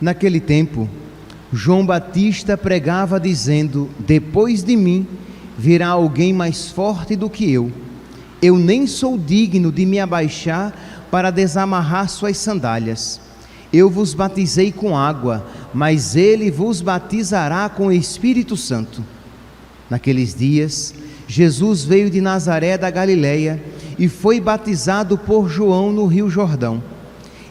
Naquele tempo, João Batista pregava dizendo: depois de mim virá alguém mais forte do que eu. Eu nem sou digno de me abaixar para desamarrar suas sandálias. Eu vos batizei com água, mas ele vos batizará com o Espírito Santo. Naqueles dias, Jesus veio de Nazaré da Galileia e foi batizado por João no Rio Jordão.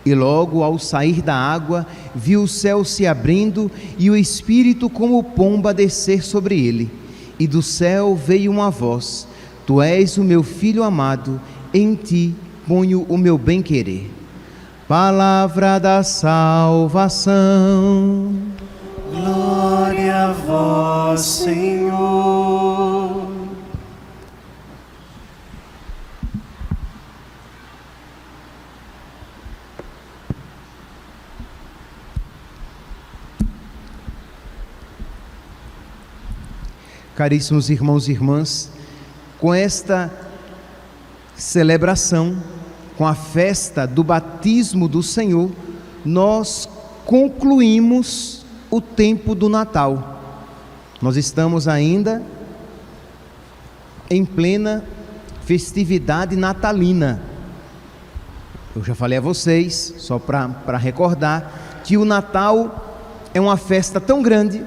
E logo ao sair da água, viu o céu se abrindo e o Espírito como pomba descer sobre ele. E do céu veio uma voz: Tu és o meu Filho amado, em ti ponho o meu bem-querer. Palavra da salvação. Glória a vós, Senhor. Caríssimos irmãos e irmãs, com esta celebração, com a festa do batismo do Senhor, nós concluímos o tempo do Natal. Nós estamos ainda em plena festividade natalina. Eu já falei a vocês, só para recordar, que o Natal é uma festa tão grande,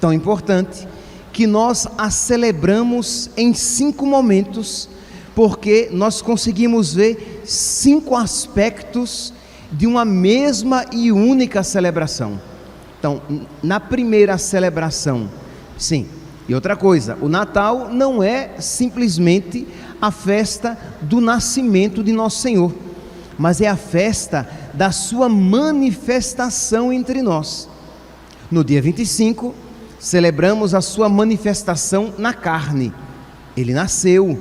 tão importante, que nós a celebramos em 5 momentos, porque nós conseguimos ver 5 aspectos de uma mesma e única celebração. Então, na primeira celebração, sim, e outra coisa, o Natal não é simplesmente a festa do nascimento de Nosso Senhor, mas é a festa da sua manifestação entre nós. No dia 25, celebramos a sua manifestação na carne. Ele nasceu,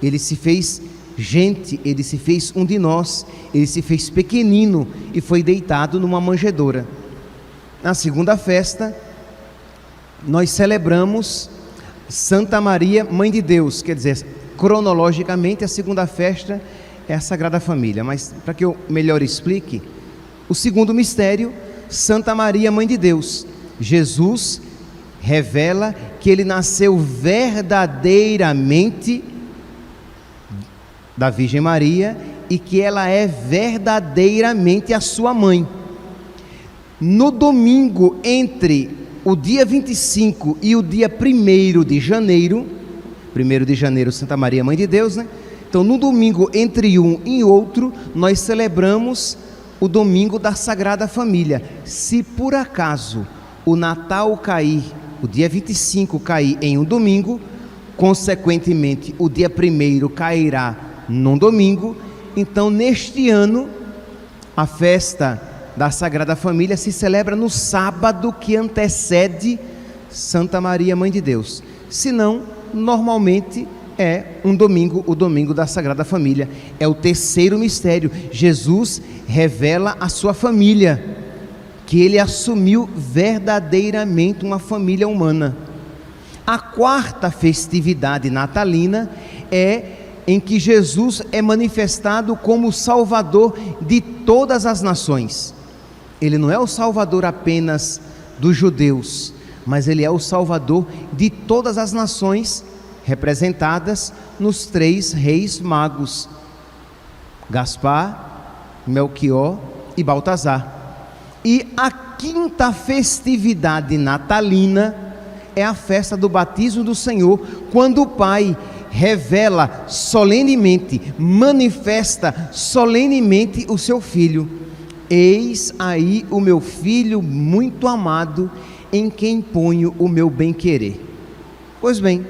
ele se fez gente, ele se fez um de nós, ele se fez pequenino e foi deitado numa manjedoura. Na segunda festa, nós celebramos Santa Maria, Mãe de Deus, quer dizer, cronologicamente a segunda festa é a Sagrada Família, mas para que eu melhor explique, o segundo mistério, Santa Maria, Mãe de Deus. Jesus revela que ele nasceu verdadeiramente da Virgem Maria e que ela é verdadeiramente a sua mãe. No domingo entre o dia 25 e o dia 1º de janeiro, 1º de janeiro, Santa Maria, Mãe de Deus, né? Então, no domingo entre um e outro, nós celebramos o domingo da Sagrada Família. Se por acaso o Natal cair, o dia 25 cair em um domingo, consequentemente o dia 1º cairá num domingo, então neste ano a festa da Sagrada Família se celebra no sábado que antecede Santa Maria, Mãe de Deus. Se não, normalmente é um domingo, o domingo da Sagrada Família. É o terceiro mistério. Jesus revela a sua família, que ele assumiu verdadeiramente uma família humana. A quarta festividade natalina é em que Jesus é manifestado como o Salvador de todas as nações. Ele não é o Salvador apenas dos judeus, mas ele é o Salvador de todas as nações, representadas nos 3 reis magos, Gaspar, Melquior e Baltazar. E a quinta festividade natalina é a festa do batismo do Senhor, quando o Pai revela solenemente, manifesta solenemente o seu Filho. Eis aí o meu Filho muito amado, em quem ponho o meu bem-querer. Pois bem,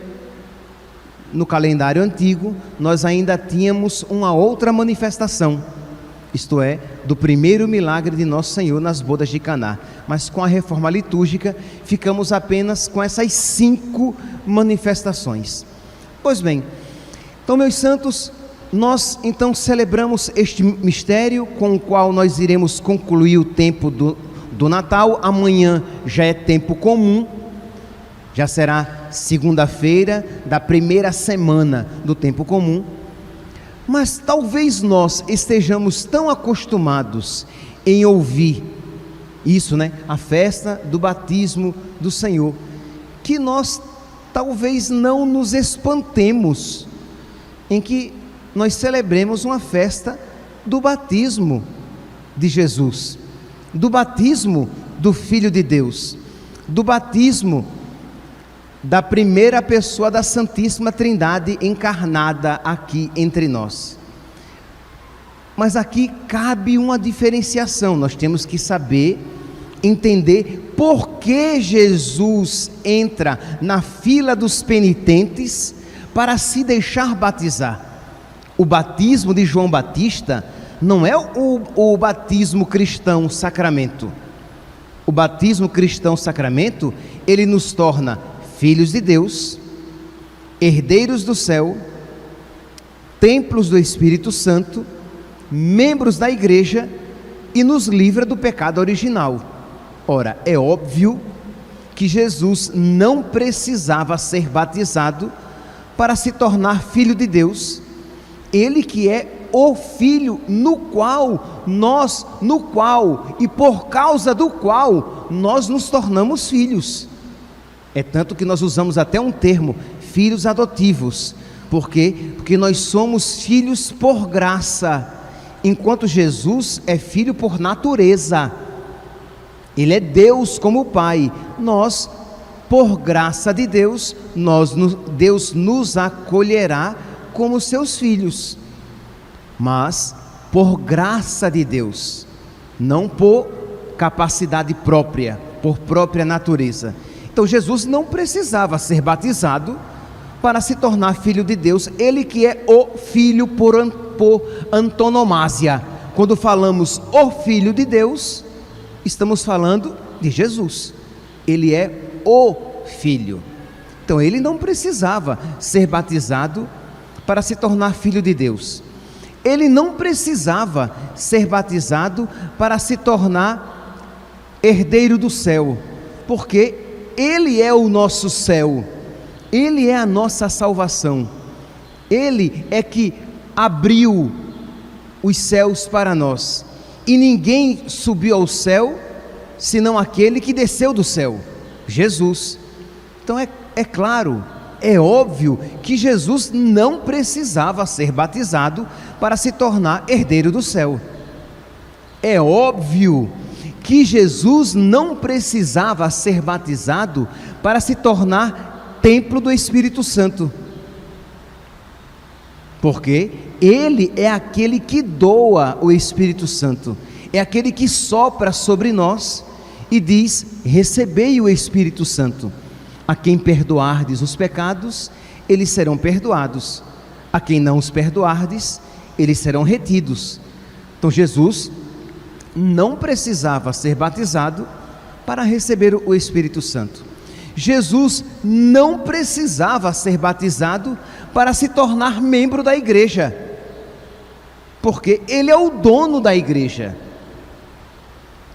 no calendário antigo, nós ainda tínhamos uma outra manifestação, isto é, do primeiro milagre de Nosso Senhor nas bodas de Caná. Mas com a reforma litúrgica, ficamos apenas com essas 5 manifestações. Pois bem, então, meus santos, nós então celebramos este mistério com o qual nós iremos concluir o tempo do Natal. Amanhã já é tempo comum, já será segunda-feira da primeira semana do tempo comum. Mas talvez nós estejamos tão acostumados em ouvir Isso, né? A festa do batismo do Senhor. Que nós talvez não nos espantemos em que nós celebremos uma festa do batismo de Jesus, do batismo do Filho de Deus, do batismo da primeira pessoa da Santíssima Trindade encarnada aqui entre nós. Mas aqui cabe uma diferenciação. Nós temos que saber, entender por que Jesus entra na fila dos penitentes para se deixar batizar. O batismo de João Batista não é o batismo cristão sacramento. O batismo cristão sacramento, ele nos torna filhos de Deus, herdeiros do céu, templos do Espírito Santo, membros da igreja e nos livra do pecado original. Ora, é óbvio que Jesus não precisava ser batizado para se tornar filho de Deus, ele que é o Filho no qual e por causa do qual nós nos tornamos filhos. É tanto que nós usamos até um termo, filhos adotivos. Por quê? Porque nós somos filhos por graça, enquanto Jesus é filho por natureza. Ele é Deus como Pai. Nós, por graça de Deus, Deus nos acolherá como seus filhos. Mas por graça de Deus, não por capacidade própria, por própria natureza. Então Jesus não precisava ser batizado para se tornar filho de Deus, ele que é o Filho por antonomasia. Quando falamos o Filho de Deus, estamos falando de Jesus, ele é o Filho. Então ele não precisava ser batizado para se tornar filho de Deus. Ele não precisava ser batizado para se tornar herdeiro do céu, porque ele é o nosso céu, ele é a nossa salvação, ele é que abriu os céus para nós, e ninguém subiu ao céu senão aquele que desceu do céu, Jesus. Então é claro, é óbvio que Jesus não precisava ser batizado para se tornar herdeiro do céu. É óbvio que Jesus não precisava ser batizado para se tornar templo do Espírito Santo, porque ele é aquele que doa o Espírito Santo, é aquele que sopra sobre nós e diz: recebei o Espírito Santo. A quem perdoardes os pecados, eles serão perdoados. A quem não os perdoardes, eles serão retidos. Então Jesus não precisava ser batizado para receber o Espírito Santo. Jesus não precisava ser batizado para se tornar membro da igreja, porque ele é o dono da igreja.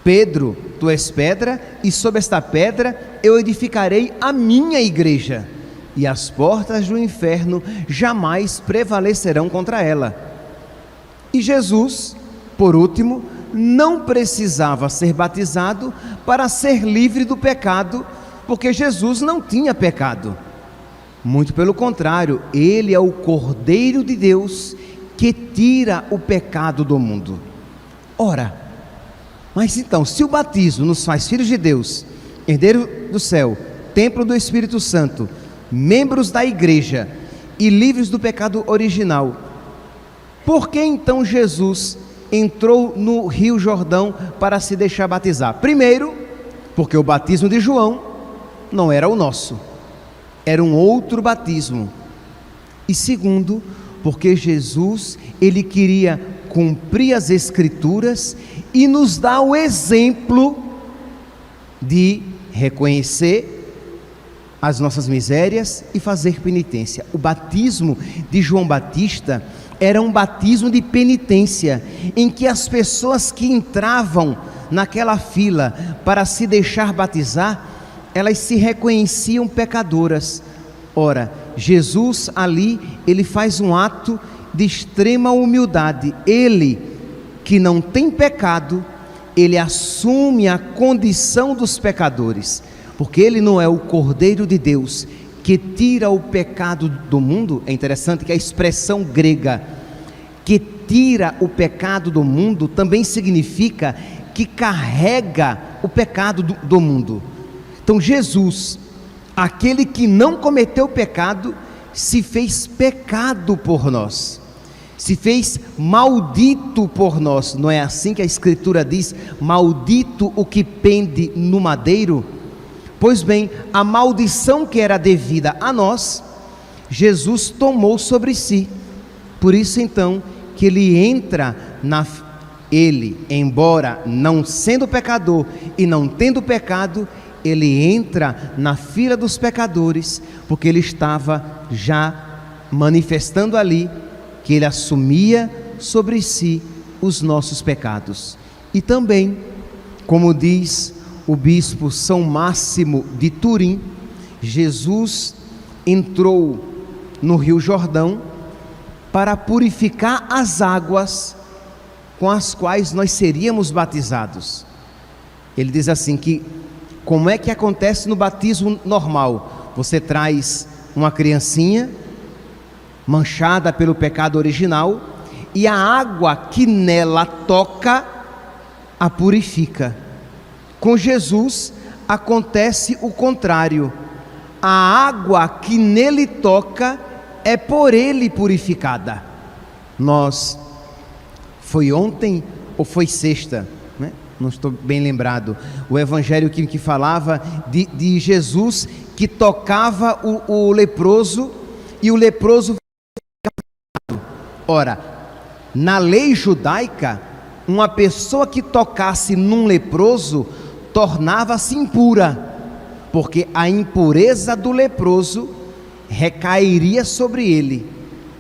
Pedro, tu és pedra, e sobre esta pedra eu edificarei a minha igreja, e as portas do inferno jamais prevalecerão contra ela. E Jesus, por último, não precisava ser batizado para ser livre do pecado, porque Jesus não tinha pecado. Muito pelo contrário, ele é o Cordeiro de Deus que tira o pecado do mundo. Ora, mas então, se o batismo nos faz filhos de Deus, herdeiro do céu, templo do Espírito Santo, membros da igreja e livres do pecado original, por que então Jesus entrou no Rio Jordão para se deixar batizar? Primeiro, porque o batismo de João não era o nosso, era um outro batismo. E segundo, porque Jesus, ele queria cumprir as Escrituras e nos dá o exemplo de reconhecer as nossas misérias e fazer penitência. O batismo de João Batista era um batismo de penitência, em que as pessoas que entravam naquela fila para se deixar batizar, elas se reconheciam pecadoras. Ora, Jesus ali, ele faz um ato de extrema humildade. Ele, que não tem pecado, ele assume a condição dos pecadores, porque ele não é o Cordeiro de Deus que tira o pecado do mundo. É interessante que a expressão grega que tira o pecado do mundo também significa que carrega o pecado do mundo. Então Jesus, aquele que não cometeu pecado, se fez pecado por nós, se fez maldito por nós. Não é assim que a Escritura diz: maldito o que pende no madeiro? Pois bem, a maldição que era devida a nós, Jesus tomou sobre si. Por isso então que ele entra ele, embora não sendo pecador e não tendo pecado, ele entra na fila dos pecadores, porque ele estava já manifestando ali que ele assumia sobre si os nossos pecados. E também, como diz o bispo São Máximo de Turim, Jesus entrou no Rio Jordão para purificar as águas com as quais nós seríamos batizados. Ele diz assim que, como é que acontece no batismo normal? Você traz uma criancinha manchada pelo pecado original, e a água que nela toca a purifica. Com Jesus acontece o contrário. A água que nele toca é por ele purificada. Foi ontem ou foi sexta, né? Não estou bem lembrado, o evangelho que falava de Jesus que tocava o leproso, e o leproso ficava. Ora, na lei judaica, uma pessoa que tocasse num leproso tornava-se impura, porque a impureza do leproso recairia sobre ele.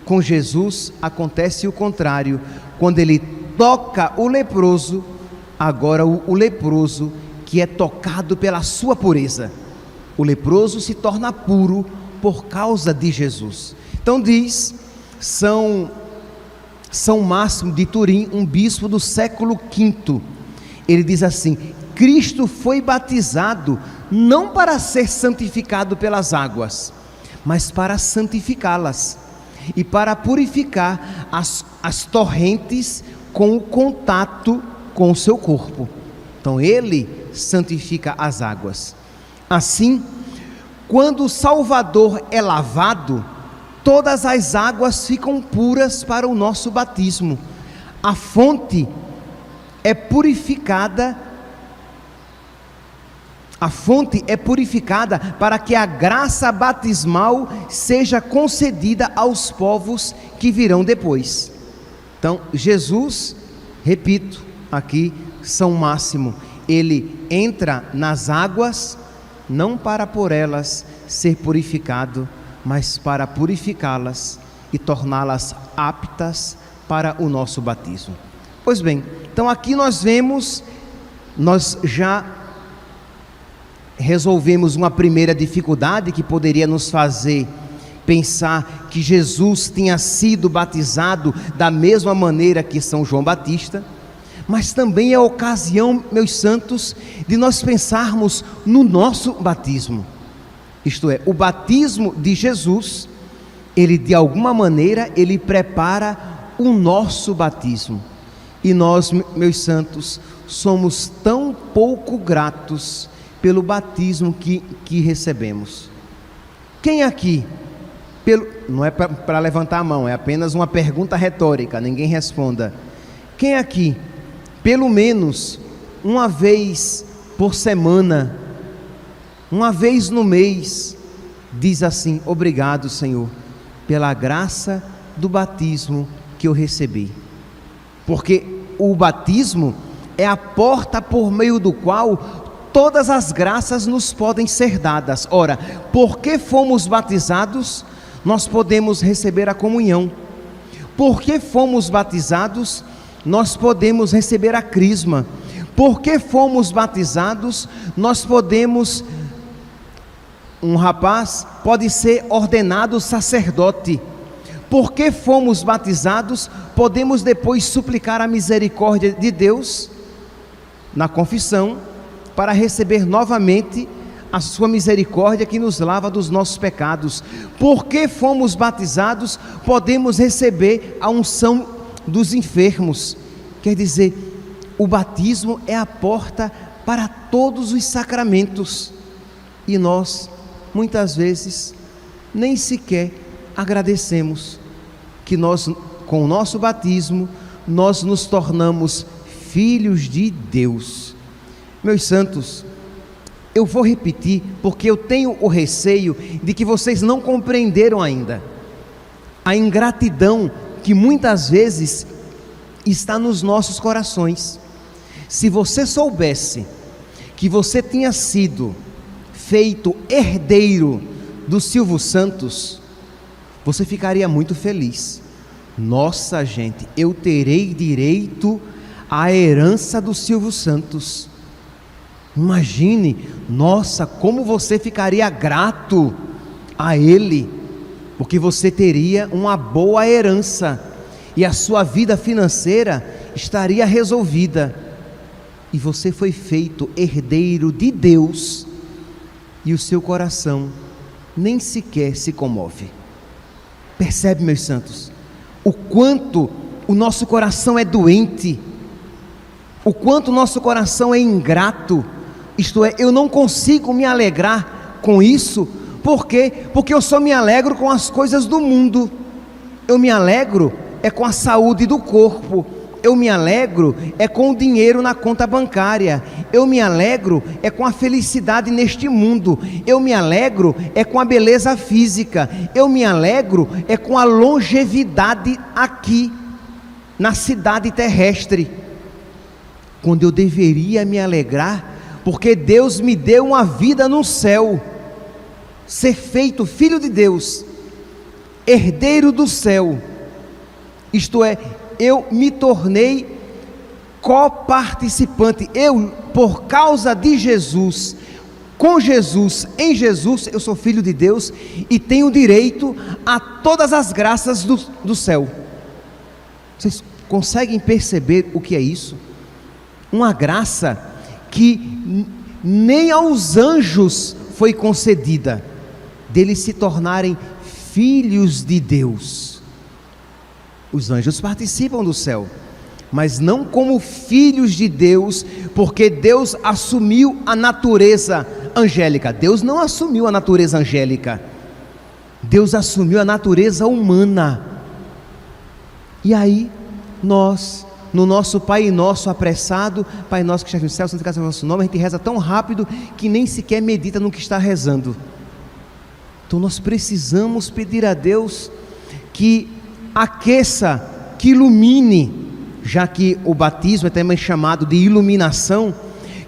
Com Jesus acontece o contrário. Quando ele toca o leproso, agora o leproso que é tocado pela sua pureza, o leproso se torna puro por causa de Jesus. Então diz São Máximo de Turim, um bispo do século V, ele diz assim: Cristo foi batizado não para ser santificado pelas águas, mas para santificá-las e para purificar as torrentes com o contato com o seu corpo. Então ele santifica as águas. Assim, quando o Salvador é lavado, todas as águas ficam puras para o nosso batismo. A fonte é purificada. A fonte é purificada para que a graça batismal seja concedida aos povos que virão depois. Então, Jesus, repito, aqui São Máximo, ele entra nas águas não para por elas ser purificado, mas para purificá-las e torná-las aptas para o nosso batismo. Pois bem, então aqui nós já resolvemos uma primeira dificuldade que poderia nos fazer pensar que Jesus tinha sido batizado da mesma maneira que São João Batista, mas também é ocasião, meus santos, de nós pensarmos no nosso batismo. Isto é, o batismo de Jesus, ele de alguma maneira, ele prepara o nosso batismo. E nós, meus santos, somos tão pouco gratos pelo batismo que recebemos. Quem aqui, não é para levantar a mão, é apenas uma pergunta retórica, ninguém responda. Quem aqui, pelo menos uma vez por semana, uma vez no mês, diz assim: obrigado, Senhor, pela graça do batismo que eu recebi? Porque o batismo é a porta por meio do qual todas as graças nos podem ser dadas. Ora, porque fomos batizados, nós podemos receber a comunhão. Porque fomos batizados, nós podemos receber a crisma. Porque fomos batizados, nós podemos... Um rapaz pode ser ordenado sacerdote. Porque fomos batizados, podemos depois suplicar a misericórdia de Deus. na confissão para receber novamente a sua misericórdia que nos lava dos nossos pecados. Porque fomos batizados, podemos receber a unção dos enfermos. Quer dizer, o batismo é a porta para todos os sacramentos. E nós, muitas vezes, nem sequer agradecemos que nós, com o nosso batismo, nós nos tornamos filhos de Deus. Meus santos, eu vou repetir porque eu tenho o receio de que vocês não compreenderam ainda a ingratidão que muitas vezes está nos nossos corações. Se você soubesse que você tinha sido feito herdeiro do Silvio Santos, você ficaria muito feliz. Nossa, gente, eu terei direito à herança do Silvio Santos. Imagine, nossa, como você ficaria grato a ele, porque você teria uma boa herança e a sua vida financeira estaria resolvida. E você foi feito herdeiro de Deus e o seu coração nem sequer se comove. Percebe, meus santos, o quanto o nosso coração é doente, o quanto o nosso coração é ingrato. Isto é, eu não consigo me alegrar com isso. Por quê? Porque eu só me alegro com as coisas do mundo. Eu me alegro com a saúde do corpo. Eu me alegro com o dinheiro na conta bancária. Eu me alegro com a felicidade neste mundo. Eu me alegro com a beleza física. Eu me alegro com a longevidade aqui na cidade terrestre, quando eu deveria me alegrar porque Deus me deu uma vida no céu. Ser feito filho de Deus, herdeiro do céu, isto é, eu me tornei coparticipante. Eu, por causa de Jesus, com Jesus, em Jesus, eu sou filho de Deus e tenho direito a todas as graças do céu. Vocês conseguem perceber o que é isso? Uma graça que nem aos anjos foi concedida, deles se tornarem filhos de Deus. Os anjos participam do céu, mas não como filhos de Deus, porque Deus assumiu a natureza angélica. Deus não assumiu a natureza angélica, Deus assumiu a natureza humana. E aí nós, no nosso Pai Nosso apressado, Pai Nosso que estás no céu, santificado seja o vosso nome, a gente reza tão rápido que nem sequer medita no que está rezando. Então nós precisamos pedir a Deus que aqueça, que ilumine, já que o batismo é também chamado de iluminação,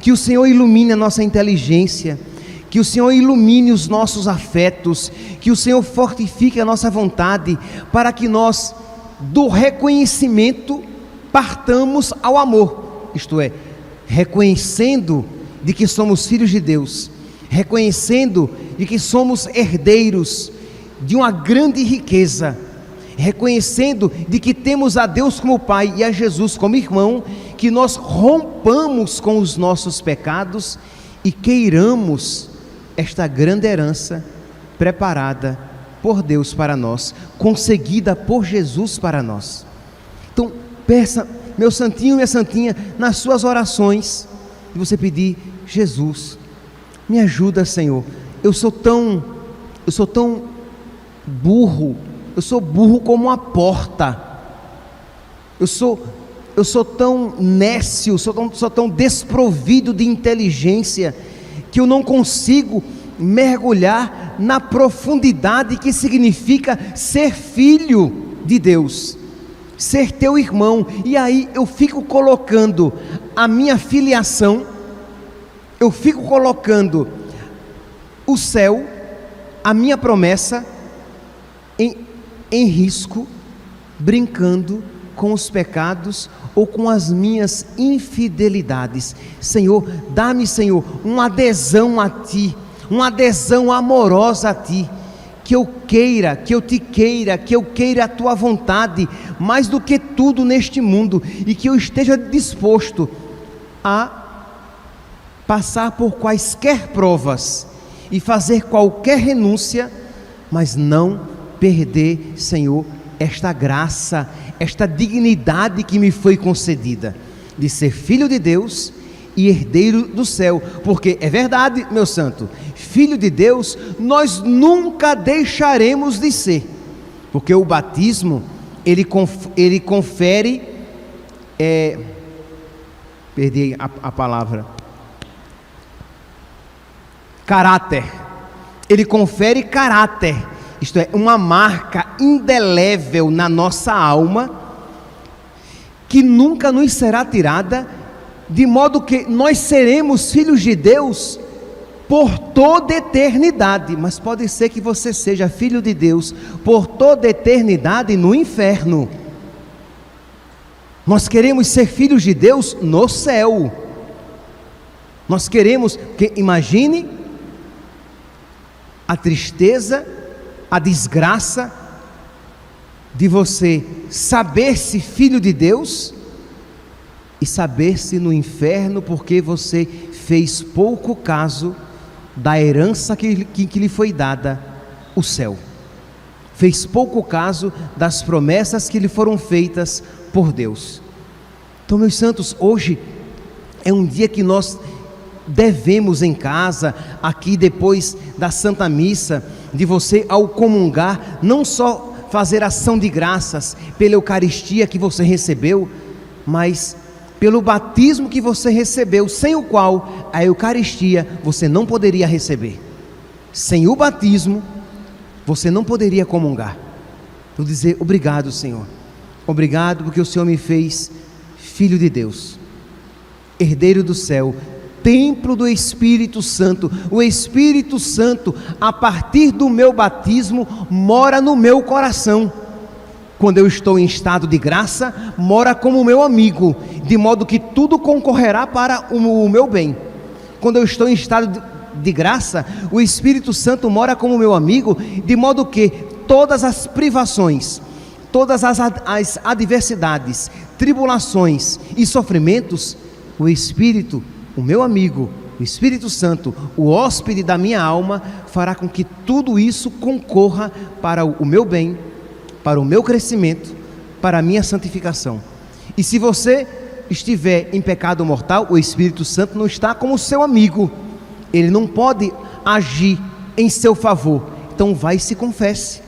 que o Senhor ilumine a nossa inteligência, que o Senhor ilumine os nossos afetos, que o Senhor fortifique a nossa vontade, para que nós, do reconhecimento, partamos ao amor, isto é, reconhecendo de que somos filhos de Deus, reconhecendo de que somos herdeiros de uma grande riqueza, reconhecendo de que temos a Deus como Pai e a Jesus como irmão, que nós rompamos com os nossos pecados e queiramos esta grande herança preparada por Deus para nós, concedida por Jesus para nós. Então, peça, meu santinho, minha santinha, nas suas orações, e você pedir: Jesus, me ajuda, Senhor, eu sou tão burro, eu sou burro como uma porta, eu sou tão nécio, sou tão desprovido de inteligência, que eu não consigo mergulhar na profundidade que significa ser filho de Deus, ser teu irmão. E aí eu fico colocando a minha filiação, eu fico colocando o céu, a minha promessa em risco, brincando com os pecados ou com as minhas infidelidades. Senhor, dá-me, Senhor, uma adesão a Ti, uma adesão amorosa a Ti, que eu queira, que eu Te queira, que eu queira a Tua vontade mais do que tudo neste mundo, e que eu esteja disposto a passar por quaisquer provas e fazer qualquer renúncia, mas não perder, Senhor, esta graça, esta dignidade que me foi concedida, de ser filho de Deus e herdeiro do céu, porque é verdade, meu santo, filho de Deus nós nunca deixaremos de ser, porque o batismo, ele confere, perdi a palavra, caráter, ele confere caráter, isto é, uma marca indelével na nossa alma, que nunca nos será tirada, de modo que nós seremos filhos de Deus por toda eternidade. Mas pode ser que você seja filho de Deus por toda eternidade no inferno. Nós queremos ser filhos de Deus no céu. Nós queremos que, imagine a tristeza, a desgraça de você saber-se filho de Deus e saber-se no inferno porque você fez pouco caso da herança que lhe foi dada, o céu. Fez pouco caso das promessas que lhe foram feitas por Deus. Então, meus santos, hoje é um dia que nós devemos em casa, aqui depois da Santa Missa, de você ao comungar, não só fazer ação de graças pela Eucaristia que você recebeu, mas pelo batismo que você recebeu, sem o qual a Eucaristia você não poderia receber. Sem o batismo você não poderia comungar. Vou dizer obrigado, Senhor, obrigado porque o Senhor me fez filho de Deus, herdeiro do céu, templo do Espírito Santo. O Espírito Santo, a partir do meu batismo, mora no meu coração. Quando eu estou em estado de graça, mora como meu amigo, de modo que tudo concorrerá para o meu bem. Quando eu estou em estado de graça, o Espírito Santo mora como meu amigo, de modo que todas as privações, todas as adversidades, tribulações e sofrimentos, o Espírito, o meu amigo, o Espírito Santo, o hóspede da minha alma, fará com que tudo isso concorra para o meu bem, para o meu crescimento, para a minha santificação. E se você estiver em pecado mortal, o Espírito Santo não está como seu amigo, ele não pode agir em seu favor. Então vai e se confesse,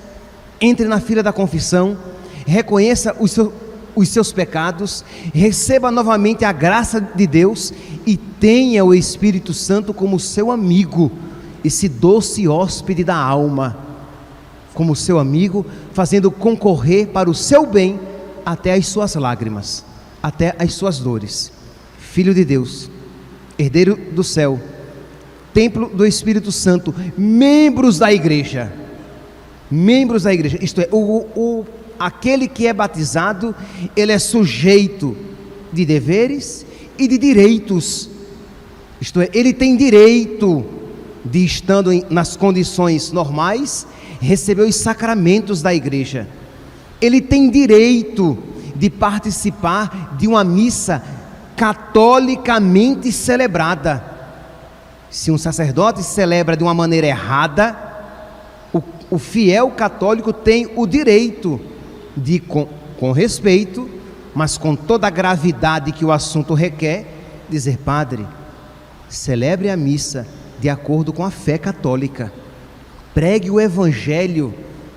entre na fila da confissão, reconheça os seus pecados, receba novamente a graça de Deus e tenha o Espírito Santo como seu amigo, esse doce hóspede da alma, como seu amigo, fazendo concorrer para o seu bem até as suas lágrimas, até as suas dores. Filho de Deus, herdeiro do céu, templo do Espírito Santo, membros da igreja, isto é, aquele que é batizado, ele é sujeito de deveres e de direitos, isto é, ele tem direito de, estando nas condições normais, receber os sacramentos da igreja. Ele tem direito de participar de uma missa catolicamente celebrada. Se um sacerdote celebra de uma maneira errada, o fiel católico tem o direito de, com respeito, mas com toda a gravidade que o assunto requer, dizer: padre, celebre a missa de acordo com a fé católica, pregue o evangelho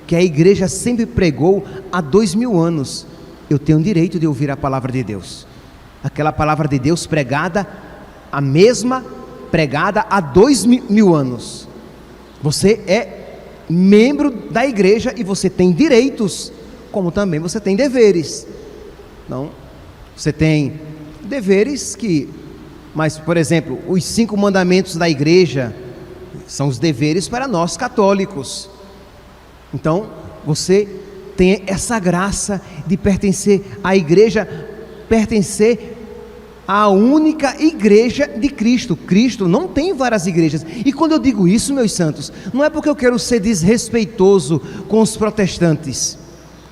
que a igreja sempre pregou há 2000 anos, eu tenho direito de ouvir a palavra de Deus, aquela palavra de Deus pregada, a mesma pregada há 2000 anos, você é membro da igreja e você tem direitos, como também você tem deveres. Não, você tem deveres mas, por exemplo, os 5 mandamentos da igreja são os deveres para nós católicos. Então, você tem essa graça de pertencer à igreja, pertencer à única igreja de Cristo. Cristo não tem várias igrejas. E quando eu digo isso, meus santos, não é porque eu quero ser desrespeitoso com os protestantes,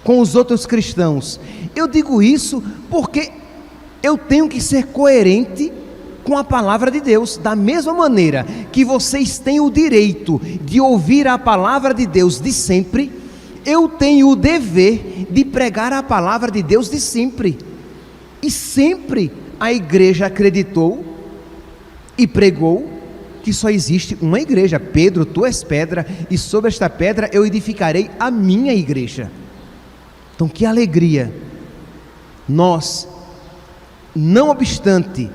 com os outros cristãos. Eu digo isso porque eu tenho que ser coerente com a palavra de Deus. Da mesma maneira que vocês têm o direito de ouvir a palavra de Deus de sempre, eu tenho o dever de pregar a palavra de Deus de sempre. E sempre a igreja acreditou e pregou que só existe uma igreja. Pedro, tu és pedra, e sobre esta pedra eu edificarei a minha igreja. Então, que alegria nós, não obstante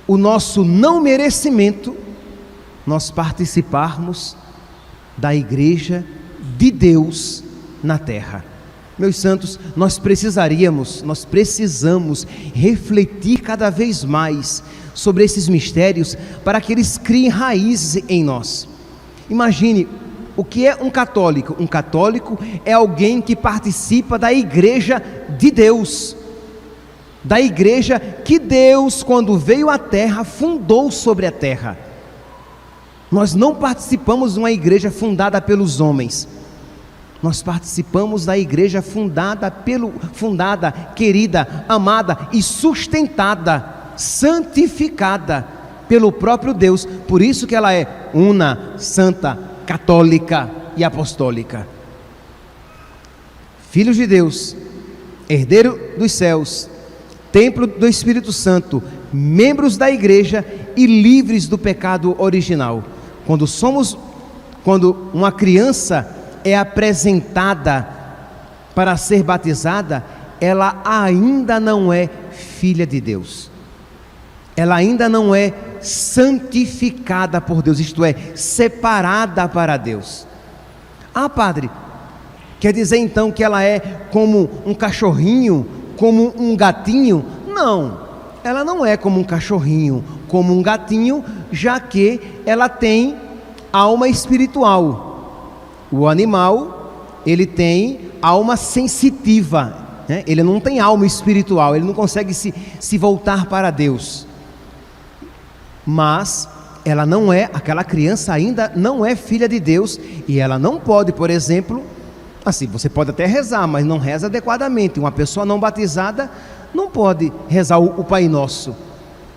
o nosso não merecimento, nós participarmos da igreja de Deus na terra. Meus santos, nós precisamos refletir cada vez mais sobre esses mistérios, para que eles criem raízes em nós. Imagine, o que é um católico? Um católico é alguém que participa da igreja de Deus, da igreja que Deus, quando veio à terra, fundou sobre a terra. Nós não participamos de uma igreja fundada pelos homens, nós participamos da igreja fundada, querida, amada e sustentada, santificada pelo próprio Deus. Por isso que ela é una, santa, católica e apostólica. Filhos de Deus, herdeiro dos céus, templo do Espírito Santo, membros da igreja e livres do pecado original. Quando uma criança é apresentada para ser batizada, ela ainda não é filha de Deus, ela ainda não é santificada por Deus, isto é, separada para Deus. Ah, padre, quer dizer então que ela é como um cachorrinho, como um gatinho? Não, ela não é como um cachorrinho, como um gatinho, já que ela tem alma espiritual. O animal, ele tem alma sensitiva, né? Ele não tem alma espiritual, ele não consegue se voltar para Deus. Mas ela não é, aquela criança ainda não é filha de Deus, e ela não pode, por exemplo, assim, você pode até rezar, mas não reza adequadamente. Uma pessoa não batizada não pode rezar o Pai Nosso,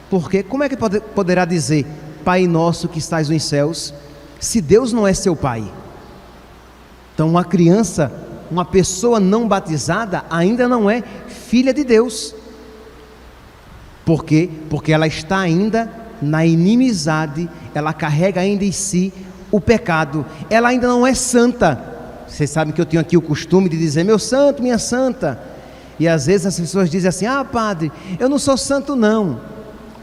porque como é que poderá dizer Pai Nosso que estás nos céus, se Deus não é seu Pai? Então uma criança, uma pessoa não batizada ainda não é filha de Deus. Por quê? Porque ela está ainda na inimizade, ela carrega ainda em si o pecado, ela ainda não é santa. Vocês sabem que eu tenho aqui o costume de dizer meu santo, minha santa, e às vezes as pessoas dizem assim: ah, padre, eu não sou santo não.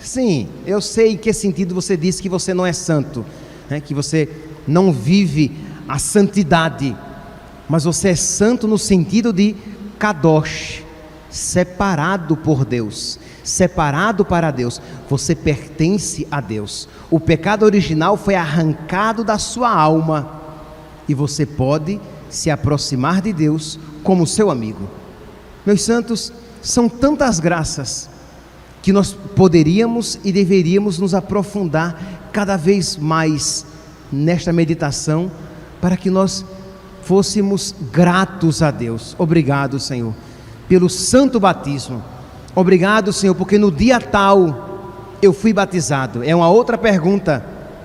Sim, eu sei em que sentido você disse que você não é santo, né? Que você não vive a santidade, mas você é santo no sentido de kadosh, separado por Deus, separado para Deus. Você pertence a Deus. O pecado original foi arrancado da sua alma, e você pode se aproximar de Deus como seu amigo. Meus santos, são tantas graças que nós poderíamos e deveríamos nos aprofundar cada vez mais nesta meditação, para que nós fôssemos gratos a Deus. Obrigado, Senhor, pelo santo batismo. Obrigado, Senhor, porque no dia tal eu fui batizado. É uma outra pergunta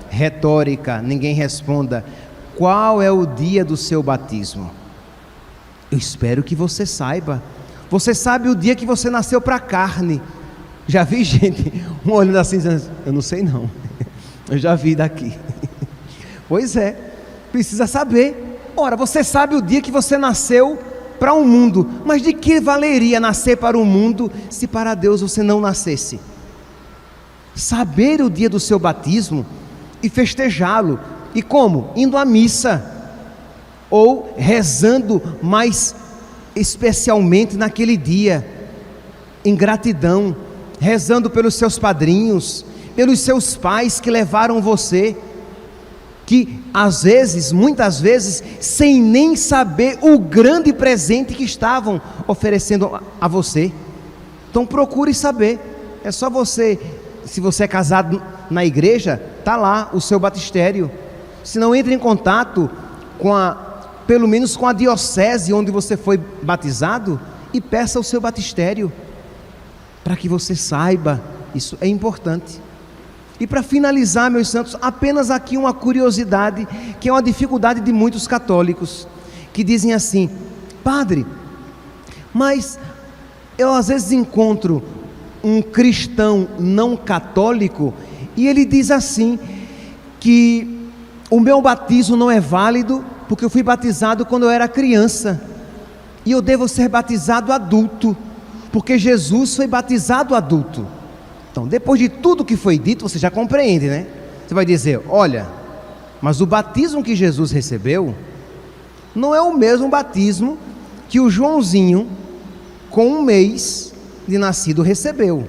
retórica, ninguém responda. Qual é o dia do seu batismo? Eu espero que você saiba. Você sabe o dia que você nasceu para a carne. Já vi gente olhando assim, dizendo: eu não sei não, eu já vi daqui. Pois é, precisa saber. Ora, você sabe o dia que você nasceu para o mundo, mas de que valeria nascer para o mundo se para Deus você não nascesse? Saber o dia do seu batismo e festejá-lo. E como? Indo à missa, ou rezando mais especialmente naquele dia, em gratidão, rezando pelos seus padrinhos, pelos seus pais que levaram você, que às vezes, muitas vezes, sem nem saber o grande presente que estavam oferecendo a você. Então procure saber. É só você, se você é casado na igreja, está lá o seu batistério. Se não, entre em contato pelo menos com a diocese onde você foi batizado, e peça o seu batistério, para que você saiba Isso é importante. E para finalizar, meus santos, apenas aqui uma curiosidade, que é uma dificuldade de muitos católicos, que dizem assim: padre, mas eu às vezes encontro um cristão não católico e ele diz assim, que o meu batismo não é válido porque eu fui batizado quando eu era criança e eu devo ser batizado adulto, porque Jesus foi batizado adulto. Então, depois de tudo que foi dito, você já compreende, né? Você vai dizer: olha, mas o batismo que Jesus recebeu não é o mesmo batismo que o Joãozinho, com 1 mês de nascido, recebeu.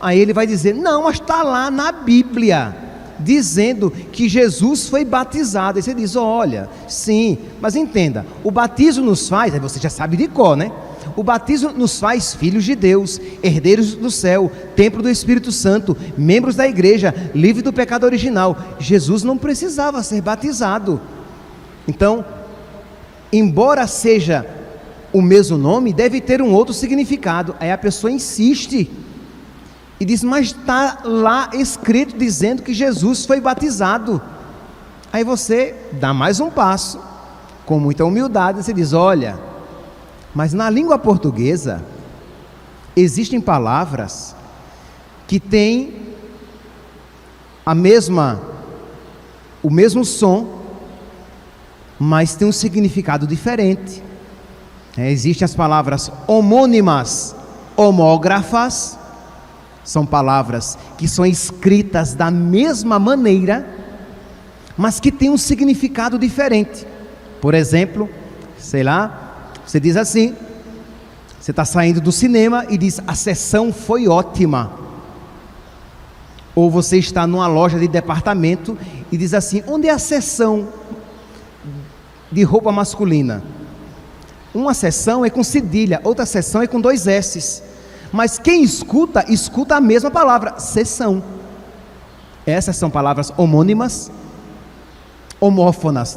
Aí ele vai dizer: não, mas está lá na Bíblia, dizendo que Jesus foi batizado. Aí você diz: olha, sim, mas entenda, o batismo nos faz, aí você já sabe de cor, né? O batismo nos faz filhos de Deus, herdeiros do céu, templo do Espírito Santo, membros da igreja, livre do pecado original. Jesus não precisava ser batizado. Então, embora seja o mesmo nome, deve ter um outro significado. Aí a pessoa insiste e diz: mas está lá escrito dizendo que Jesus foi batizado. Aí você dá mais um passo, com muita humildade, você diz: olha, mas na língua portuguesa existem palavras que têm o mesmo som, mas tem um significado diferente. Existem as palavras homônimas, homógrafas, são palavras que são escritas da mesma maneira, mas que têm um significado diferente. Por exemplo, sei lá, você diz assim, você está saindo do cinema e diz: a sessão foi ótima. Ou você está numa loja de departamento e diz assim: onde é a seção de roupa masculina? Uma seção é com cedilha, outra seção é com 2 S's. Mas quem escuta, escuta a mesma palavra, seção. Essas são palavras homônimas, homófonas,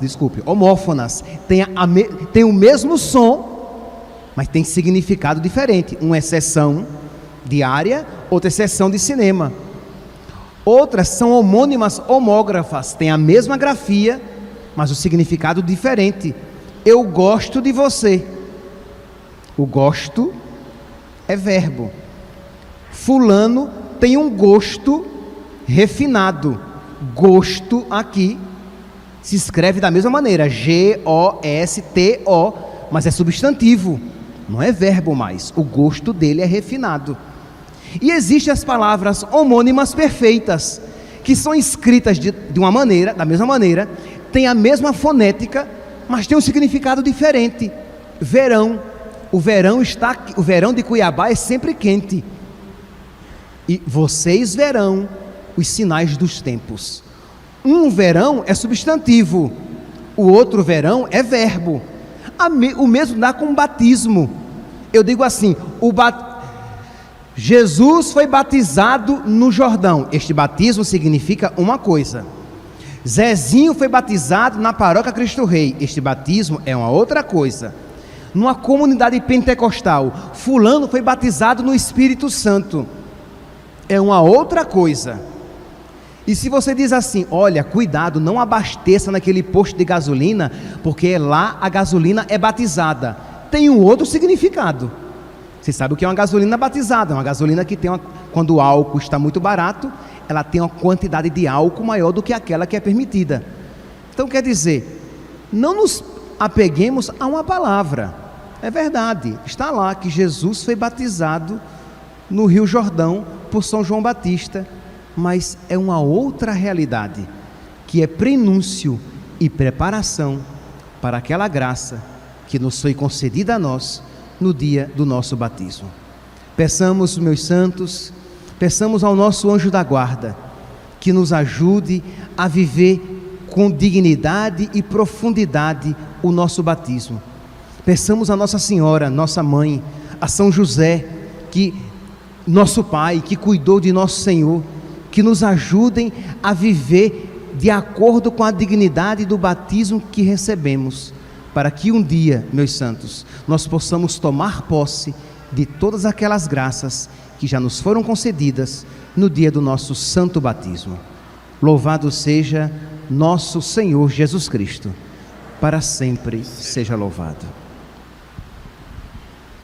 tem o mesmo som, mas tem significado diferente. Uma é sessão diária, outra é sessão de cinema. Outras são homônimas, homógrafas, tem a mesma grafia, mas o significado diferente. Eu gosto de você. O gosto é verbo. Fulano tem um gosto refinado. Gosto aqui se escreve da mesma maneira, G-O-S-T-O, mas é substantivo, não é verbo mais. O gosto dele é refinado. E existem as palavras homônimas perfeitas, que são escritas de uma maneira, da mesma maneira, tem a mesma fonética, mas tem um significado diferente. Verão. O verão de Cuiabá é sempre quente. E vocês verão os sinais dos tempos. Um verão é substantivo, o outro verão é verbo. O mesmo dá com o batismo. Eu digo assim: Jesus foi batizado no Jordão. Este batismo significa uma coisa. Zezinho foi batizado na paróquia Cristo Rei. Este batismo é uma outra coisa. Numa comunidade pentecostal, fulano foi batizado no Espírito Santo. É uma outra coisa. E se você diz assim: olha, cuidado, não abasteça naquele posto de gasolina, porque lá a gasolina é batizada, tem um outro significado. Você sabe o que é uma gasolina batizada? Uma gasolina que tem quando o álcool está muito barato, ela tem uma quantidade de álcool maior do que aquela que é permitida. Então quer dizer, não nos apeguemos a uma palavra. É verdade, está lá que Jesus foi batizado no Rio Jordão por São João Batista, mas é uma outra realidade, que é prenúncio e preparação para aquela graça que nos foi concedida a nós no dia do nosso batismo. Peçamos, meus santos, peçamos ao nosso anjo da guarda que nos ajude a viver com dignidade e profundidade o nosso batismo. Peçamos a Nossa Senhora, nossa mãe, a São José, que nosso pai, que cuidou de nosso Senhor, que nos ajudem a viver de acordo com a dignidade do batismo que recebemos, para que um dia, meus santos, nós possamos tomar posse de todas aquelas graças que já nos foram concedidas no dia do nosso santo batismo. Louvado seja nosso Senhor Jesus Cristo, para sempre seja louvado.